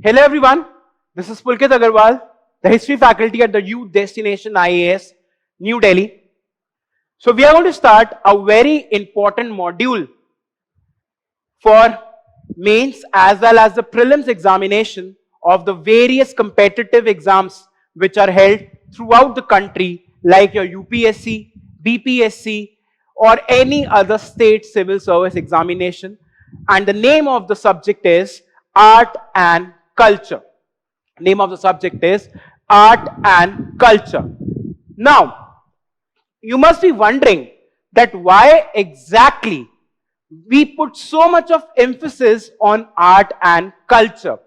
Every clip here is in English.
Hello everyone, this is Pulkit Agarwal, the history faculty at the Youth Destination IAS, New Delhi. So we are going to start a very important module for mains as well as the prelims examination of the various competitive exams which are held throughout the country like your UPSC, BPSC or any other state civil service examination, and the name of the subject is Art and Culture. Name of the subject is Art and Culture. Now, you must be wondering that why exactly we put so much of emphasis on art and culture.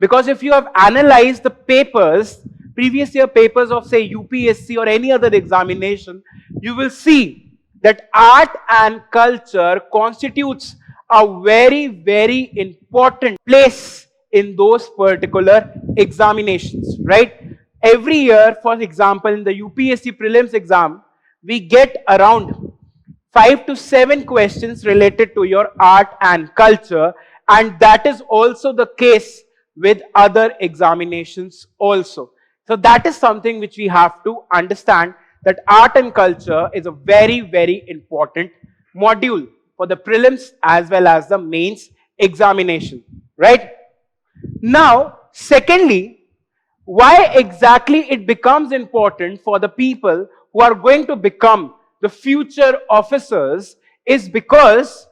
Because if you have analyzed the papers, previous year papers of say UPSC or any other examination, you will see that art and culture constitutes a very, very important place in those particular examinations, right? Every year, for example, in the UPSC prelims exam, we get around 5 to 7 questions related to your art and culture, and that is also the case with other examinations also. So that is something which we have to understand, that art and culture is a very, very important module for the prelims as well as the mains examination, right? Now, secondly, why exactly it becomes important for the people who are going to become the future officers is because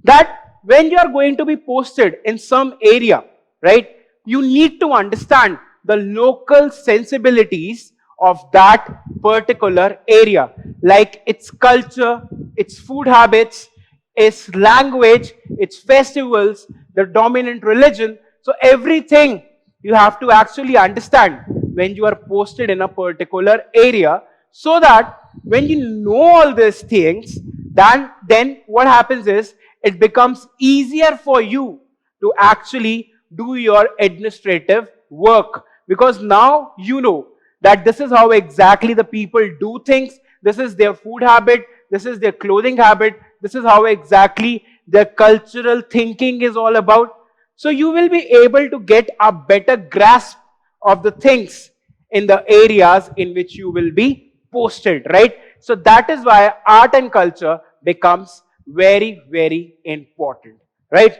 that when you are going to be posted in some area, right, you need to understand the local sensibilities of that particular area, like its culture, its food habits, its language, its festivals, the dominant religion. So everything you have to actually understand when you are posted in a particular area, so that when you know all these things, then what happens is it becomes easier for you to actually do your administrative work, because now you know that this is how exactly the people do things, this is their food habit, this is their clothing habit, this is how exactly their cultural thinking is all about. So you will be able to get a better grasp of the things in the areas in which you will be posted, right? So that is why art and culture becomes very, very important, right?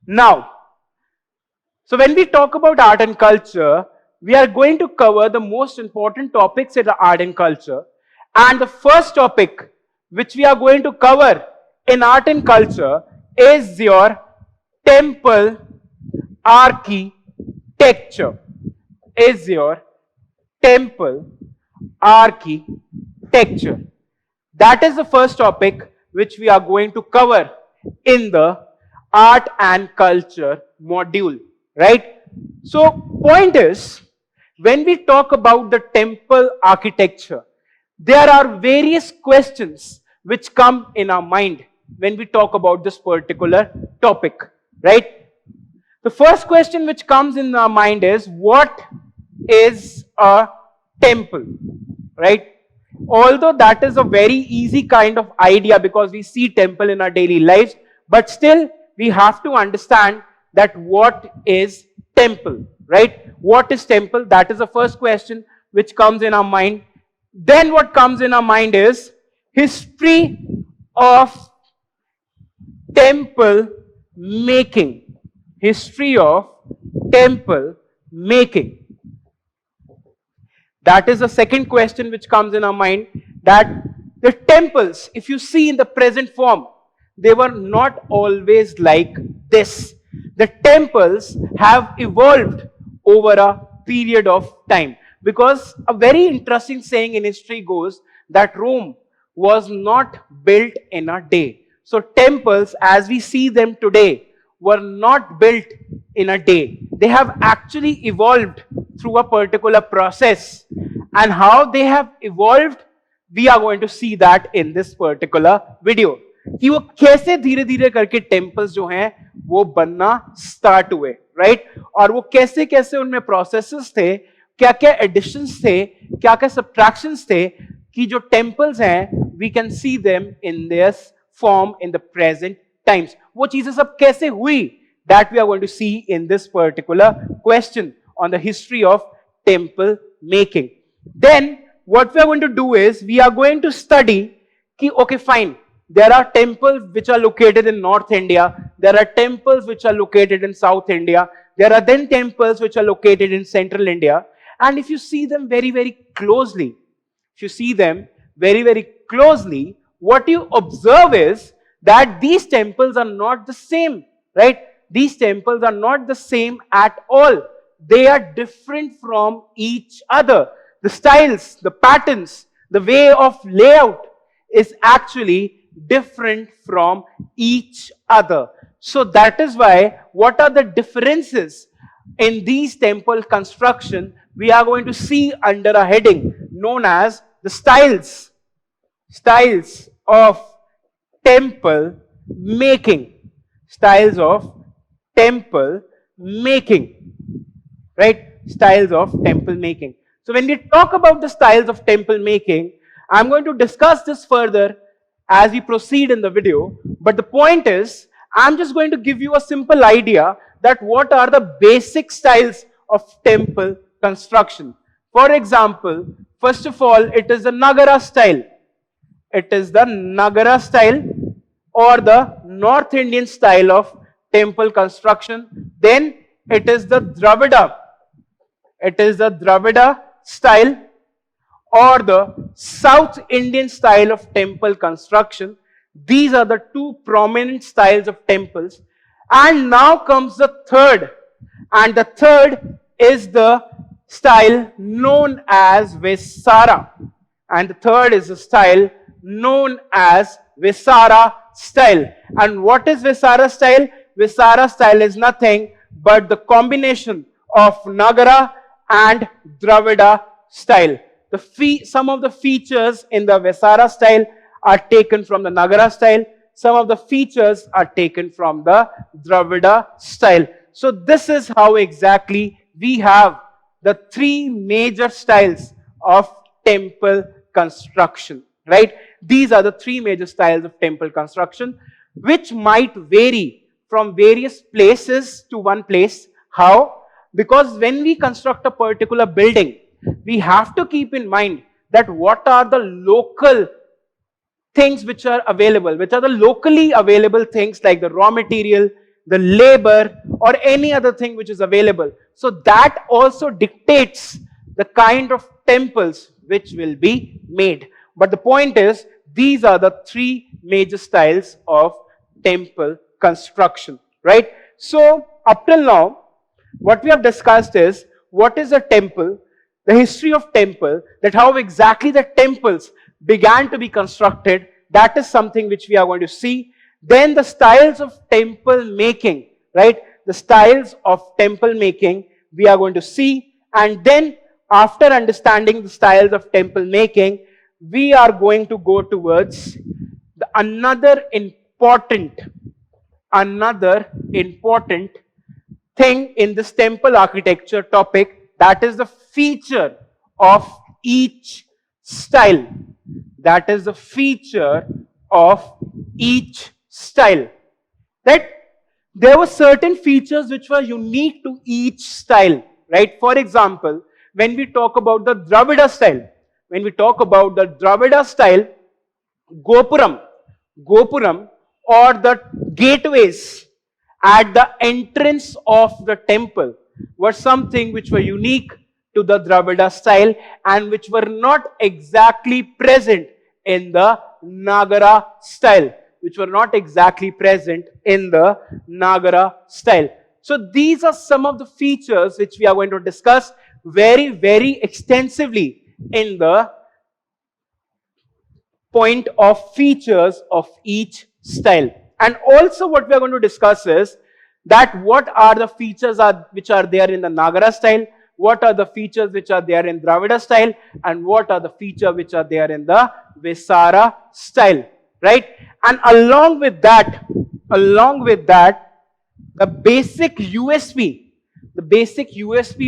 Now, so when we talk about art and culture, we are going to cover the most important topics in the art and culture. And the first topic which we are going to cover in art and culture is your temple architecture. Is your temple architecture. That is the first topic which we are going to cover in the art and culture module, right? So point is, when we talk about the temple architecture, there are various questions which come in our mind when we talk about this particular topic, right? The first question which comes in our mind is, what is a temple, right? Although that is a very easy kind of idea because we see temple in our daily lives, but still we have to understand that what is temple, right? What is temple? That is the first question which comes in our mind. Then what comes in our mind is history of temple making. History of temple making. That is the second question which comes in our mind, that the temples, if you see in the present form, they were not always like this. The temples have evolved over a period of time, because a very interesting saying in history goes that Rome was not built in a day. So temples as we see them today were not built in a day. They have actually evolved through a particular process. And how they have evolved, we are going to see that in this particular video. कि वो कैसे धीरे धीरे करके temples जो हैं वो बनना स्टार्ट हुए, राइट? और वो कैसे कैसे उनमें प्रोसेसेस थे, क्या क्या एडिशंस थे, क्या क्या सब्ट्रैक्शंस थे, कि जो टेम्पल्स हैं we can see them in this form in the present times. वो चीजें सब कैसे हुई, that we are going to see in this particular question on the history of temple making. Then what we are going to do is we are going to study, okay, fine, there are temples which are located in North India, there are temples which are located in South India, there are then temples which are located in Central India, and if you see them very, very closely, what you observe is that these temples are not the same, right? These temples are not the same at all. They are different from each other. The styles, the patterns, the way of layout is actually different from each other. So that is why, what are the differences in these temple construction, we are going to see under a heading known as the styles of temple making. Styles of temple making, right? Styles of temple making. So when we talk about the styles of temple making, I'm going to discuss this further as we proceed in the video. But the point is, I'm just going to give you a simple idea that what are the basic styles of temple construction. For example, first of all, it is the Nagara style. It is the Nagara style or the North Indian style of temple construction. Then it is the Dravida. It is the Dravida style or the South Indian style of temple construction. These are the two prominent styles of temples. And now comes the third. And the third is the style known as Vesara. And the third is the style known as Vesara style. And what is Vesara style? Vesara style is nothing but the combination of Nagara and Dravida style. Some of the features in the Vesara style are taken from the Nagara style. Some of the features are taken from the Dravida style. So this is how exactly we have the three major styles of temple construction, right? These are the three major styles of temple construction, which might vary from various places to one place. How? Because when we construct a particular building, we have to keep in mind that what are the local things which are available, which are the locally available things like the raw material, the labor, or any other thing which is available. So that also dictates the kind of temples which will be made. But the point is, these are the three major styles of temple construction, right? So up till now, what we have discussed is what is a temple, the history of temple, that how exactly the temples began to be constructed. That is something which we are going to see. Then the styles of temple making, right? The styles of temple making we are going to see. And then after understanding the styles of temple making, we are going to go towards another important thing in this temple architecture topic, that is the feature of each style. That is the feature of each style. That there were certain features which were unique to each style, right? For example, when we talk about the Dravida style, Gopuram or the gateways at the entrance of the temple were something which were unique to the Dravida style and which were not exactly present in the Nagara style. So these are some of the features which we are going to discuss very, very extensively in the point of features of each style. And also what we are going to discuss is that what are the features which are there in the Nagara style, what are the features which are there in Dravida style, and what are the features which are there in the Vesara style, right? And along with that, the basic USP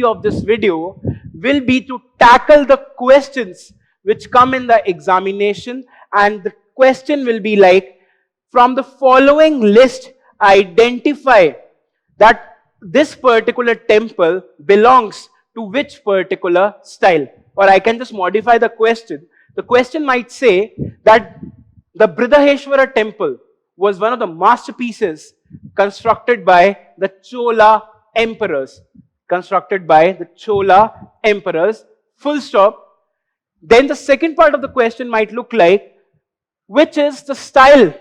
of this video will be to tackle the questions which come in the examination, and the question will be like, from the following list, identify that this particular temple belongs to which particular style. Or I can just modify the question. The question might say that the Brihadeshwara temple was one of the masterpieces constructed by the Chola emperors. Constructed by the Chola emperors, full stop. Then the second part of the question might look like, which is the style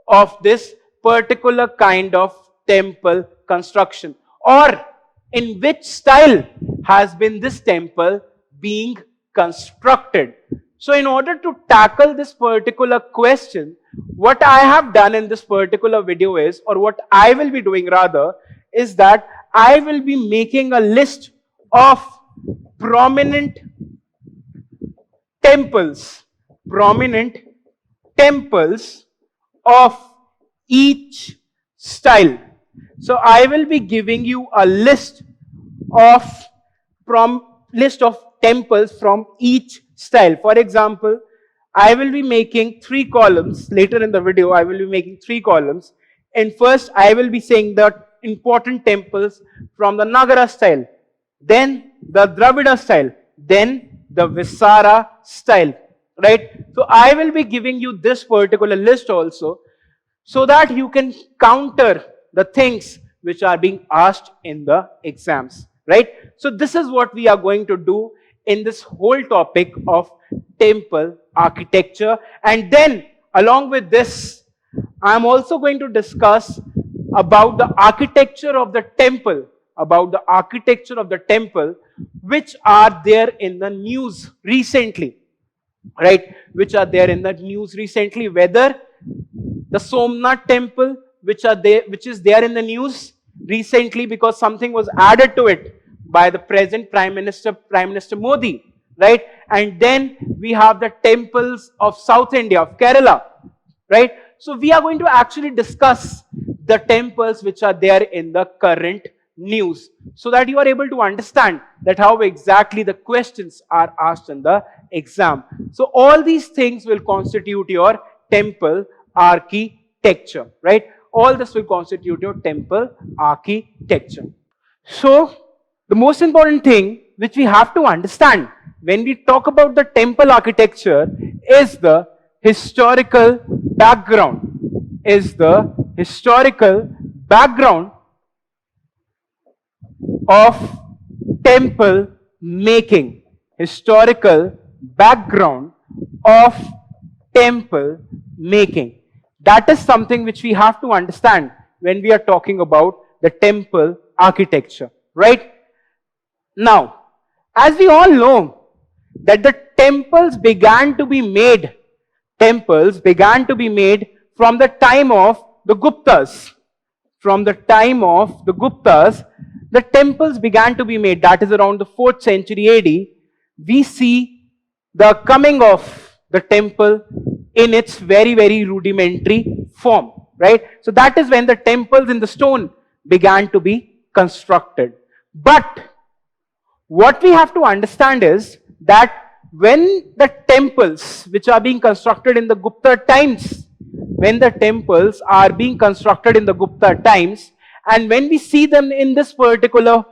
of this particular kind of temple construction, or in which style has been this temple being constructed. So in order to tackle this particular question, what I have done in this particular video is, or what I will be doing rather, is that I will be making a list of prominent temples of each style. So I will be giving you a list of temples from each style. For example, I will be making 3 columns. Later in the video, I will be making 3 columns. And first, I will be saying the important temples from the Nagara style, then the Dravida style, then the Visara style, right? So I will be giving you this particular list also, so that you can counter the things which are being asked in the exams, right? So this is what we are going to do in this whole topic of temple architecture. And then along with this, I am also going to discuss about the architecture of the temple, which are there in the news recently, right? Which are there in the news recently, whether the Somnath temple, which is there in the news recently because something was added to it by the present Prime Minister Modi, right? And then we have the temples of South India, of Kerala, right? So we are going to actually discuss the temples which are there in the current news, so that you are able to understand that how exactly the questions are asked in the exam. So all these things will constitute your temple architecture, right? All this will constitute your temple architecture. So the most important thing which we have to understand when we talk about the temple architecture is the historical background. Of temple making. Historical background of temple making. That is something which we have to understand when we are talking about the temple architecture, right? Now, as we all know that the temples began to be made from the time of the Guptas. From the time of the Guptas, the temples began to be made. That is around the 4th century AD. We see the coming of the temple in its very, very rudimentary form, right? So that is when the temples in the stone began to be constructed. But what we have to understand is that when the temples which are being constructed in the Gupta times, and when we see them in this particular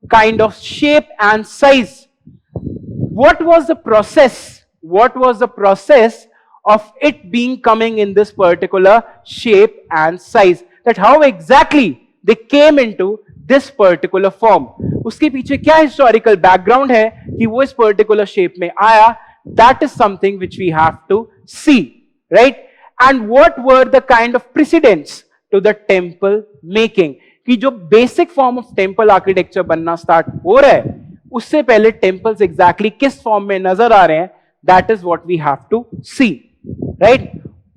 kind of shape and size, what was the process? What was the process of it being coming in this particular shape and size? That how exactly they came into this particular form. उसके पीछे क्या historical background है कि वो इस particular shape में आया? That is something which we have to see, right? And what were the kind of precedents to the temple making? कि जो basic form of temple architecture बनना start हो रहा है, उससे पहले temples exactly किस form में नजर आ रहे हैं? That is what we have to see, right?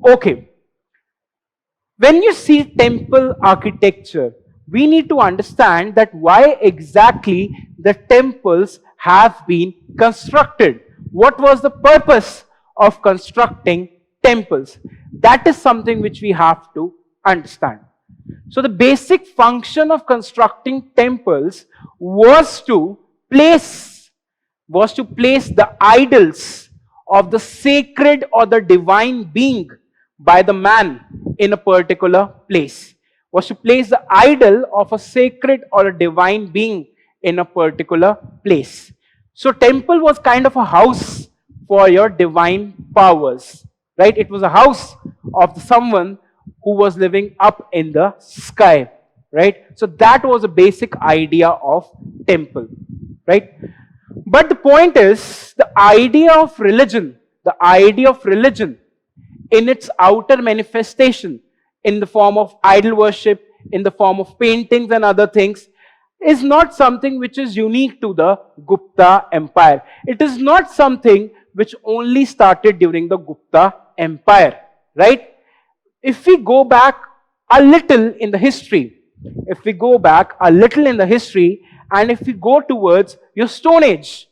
Okay. When you see temple architecture, we need to understand that why exactly the temples have been constructed. What was the purpose of constructing temples? That is something which we have to understand. So the basic function of constructing temples was to place the idols of the sacred or the divine being by the man in a particular place. was to place the idol of a sacred or a divine being in a particular place. So temple was kind of a house for your divine powers, right? It was a house of someone who was living up in the sky, right? So that was a basic idea of temple, right? But the point is, the idea of religion in its outer manifestation, in the form of idol worship, in the form of paintings and other things, is not something which is unique to the Gupta Empire. It is not something which only started during the Gupta Empire, right? If we go back a little in the history, and if we go towards your Stone Age,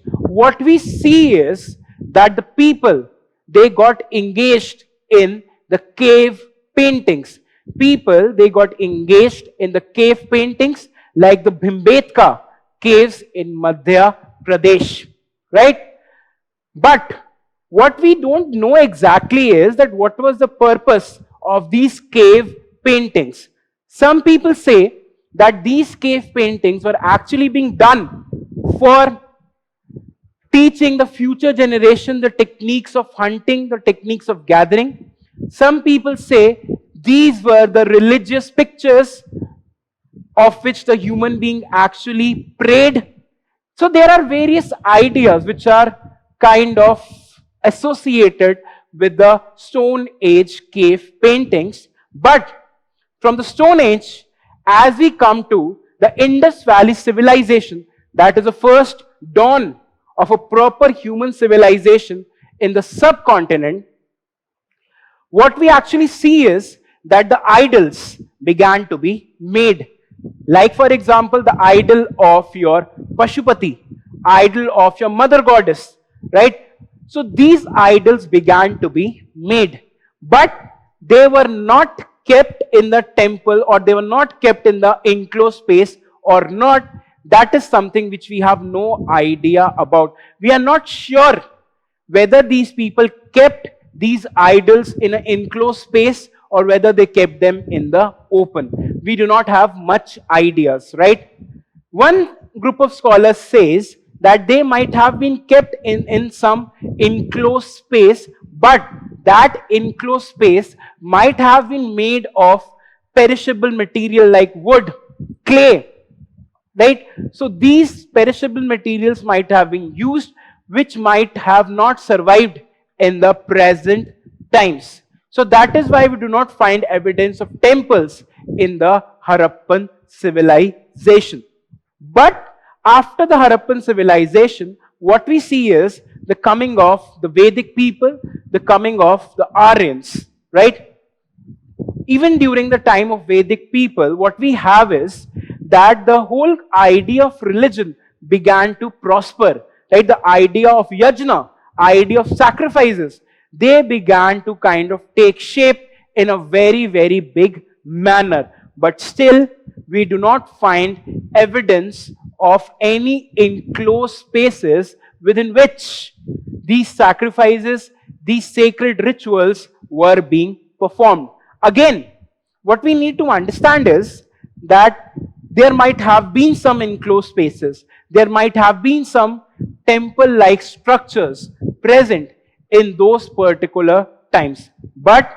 what we see is that the people, they got engaged in the cave paintings. Like the Bhimbetka caves in Madhya Pradesh, right? But what we don't know exactly is that what was the purpose of these cave paintings. Some people say that these cave paintings were actually being done for teaching the future generation the techniques of hunting, the techniques of gathering. Some people say these were the religious pictures of which the human being actually prayed. So there are various ideas which are kind of associated with the Stone Age cave paintings. But from the Stone Age, as we come to the Indus Valley civilization, that is the first dawn of a proper human civilization in the subcontinent, what we actually see is that the idols began to be made. Like for example, the idol of your Pashupati, idol of your mother goddess, right? So these idols began to be made, but they were not kept in the temple, or they were not kept in the enclosed space or not. That is something which we have no idea about. We are not sure whether these people kept these idols in an enclosed space or whether they kept them in the open. We do not have much ideas, right? One group of scholars says that they might have been kept in some enclosed space, but that enclosed space might have been made of perishable material like wood, clay, right? So these perishable materials might have been used, which might have not survived in the present times. So that is why we do not find evidence of temples in the Harappan civilization. But after the Harappan civilization, what we see is the coming of the Vedic people, the coming of the Aryans, right? Even during the time of Vedic people, what we have is that the whole idea of religion began to prosper, right? The idea of yajna, idea of sacrifices, they began to kind of take shape in a very, very big manner. But still, we do not find evidence of any enclosed spaces within which these sacrifices, these sacred rituals were being performed. Again, what we need to understand is that there might have been some enclosed spaces, there might have been some temple-like structures present in those particular times, but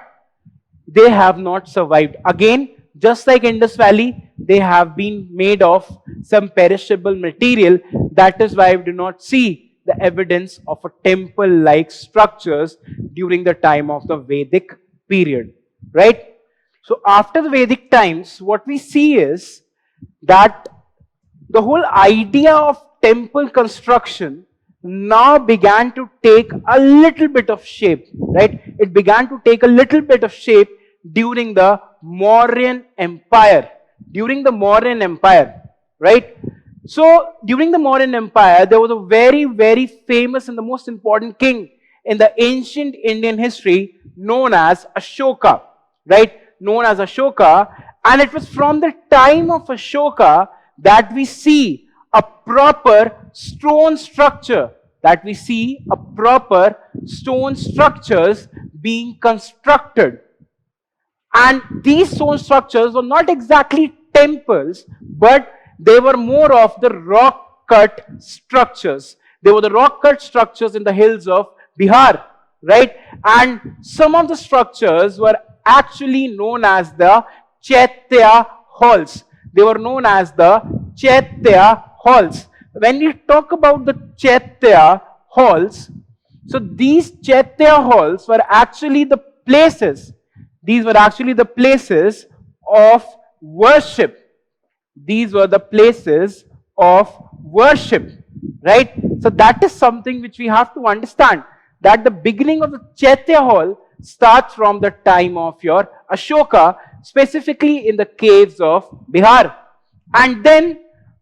they have not survived. Again, just like Indus Valley, they have been made of some perishable material. That is why we do not see the evidence of a temple-like structures during the time of the Vedic period, right? So after the Vedic times, what we see is that the whole idea of temple construction now began to take a little bit of shape, right? It began to take a little bit of shape during the Mauryan Empire. Right? So, during the Mauryan Empire, there was a very, very famous and the most important king in the ancient Indian history known as Ashoka, right? And it was from the time of Ashoka that we see a proper stone structure, being constructed. And these stone structures were not exactly temples, but they were more of the rock cut structures. They were the rock cut structures in the hills of Bihar, right? And some of the structures were actually known as the Chaitya halls. They were known as the Chaitya halls. When we talk about the Chaitya halls, so these Chaitya halls were actually the places, these were actually the places of worship. These were the places of worship, right? So that is something which we have to understand, that the beginning of the Chaitya hall starts from the time of your Ashoka, specifically in the caves of Bihar. And then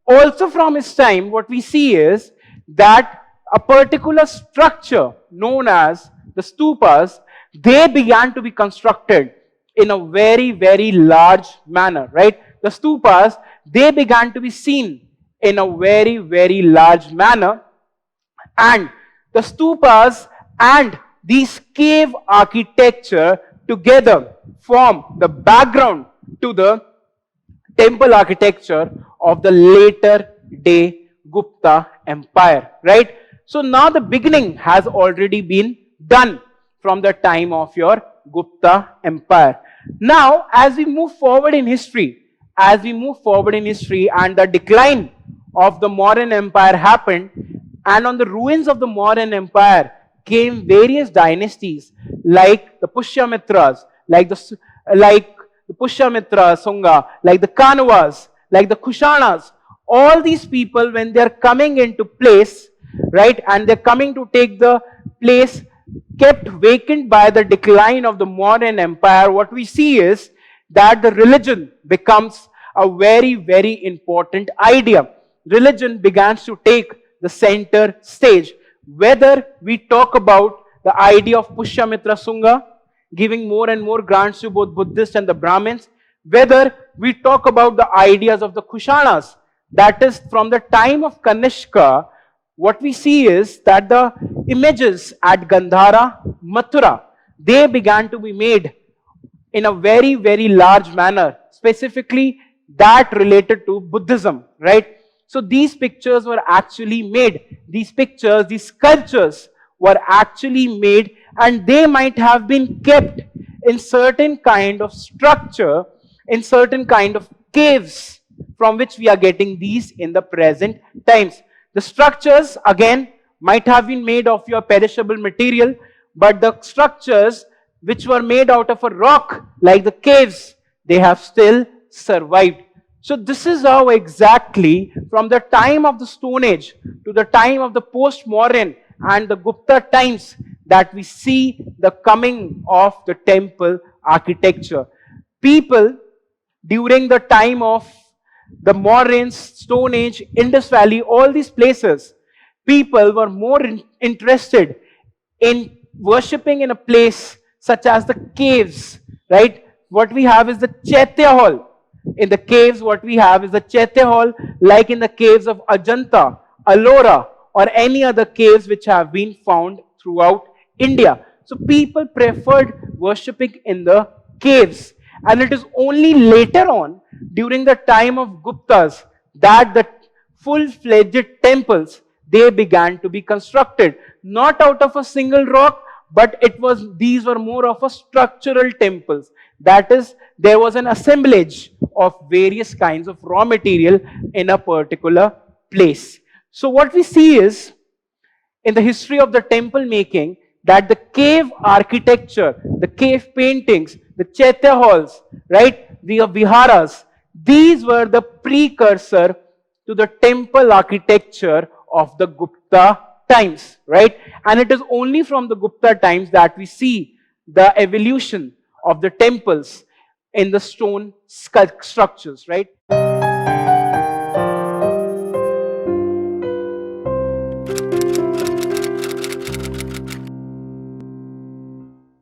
also from his time, what we see is that a particular structure known as the stupas, they began to be constructed in a very, very large manner, right? The stupas, they began to be seen in a very, very large manner. And the stupas and these cave architecture together form the background to the temple architecture of the later day Gupta Empire, right? So now the beginning has already been done from the time of your Gupta Empire. Now, as we move forward in history, and the decline of the Mauryan Empire happened, and on the ruins of the Mauryan Empire came various dynasties like the Pushyamitras, like the Pushyamitra Sunga, like the Kanuvas, like the Kushanas. All these people, when they are coming into place, right, and they're coming to take the place kept vacant by the decline of the Mauryan Empire, what we see is that the religion becomes a very, very important idea. Religion begins to take the center stage. Whether we talk about the idea of Pushyamitra Sunga, giving more and more grants to both Buddhists and the Brahmins, whether we talk about the ideas of the Kushanas, that is from the time of Kanishka, what we see is that the images at Gandhara, Mathura, they began to be made in a very, very large manner, specifically that related to Buddhism, right? So these pictures were actually made. These pictures, these sculptures were actually made, and they might have been kept in certain kind of structure, in certain kind of caves from which we are getting these in the present times. The structures again might have been made of your perishable material, but the structures which were made out of a rock, like the caves, they have still survived. So this is how exactly from the time of the Stone Age to the time of the post-Mauryan and the Gupta times that we see the coming of the temple architecture. People during the time of the Mauryans, Stone Age, Indus Valley, all these places, people were more interested in worshipping in a place such as the caves, right? What we have is the Chaitya Hall. In the caves, what we have is the Chaitya Hall, like in the caves of Ajanta, Ellora, or any other caves which have been found throughout India. So people preferred worshipping in the caves. And it is only later on, during the time of Guptas, that the full-fledged temples, they began to be constructed. Not out of a single rock, but these were more of a structural temples. That is, there was an assemblage of various kinds of raw material in a particular place. So what we see is, in the history of the temple making, that the cave architecture, the cave paintings, the Chaitya halls, right, the viharas, these were the precursor to the temple architecture of the Gupta times, right? And it is only from the Gupta times that we see the evolution of the temples in the stone structures, right?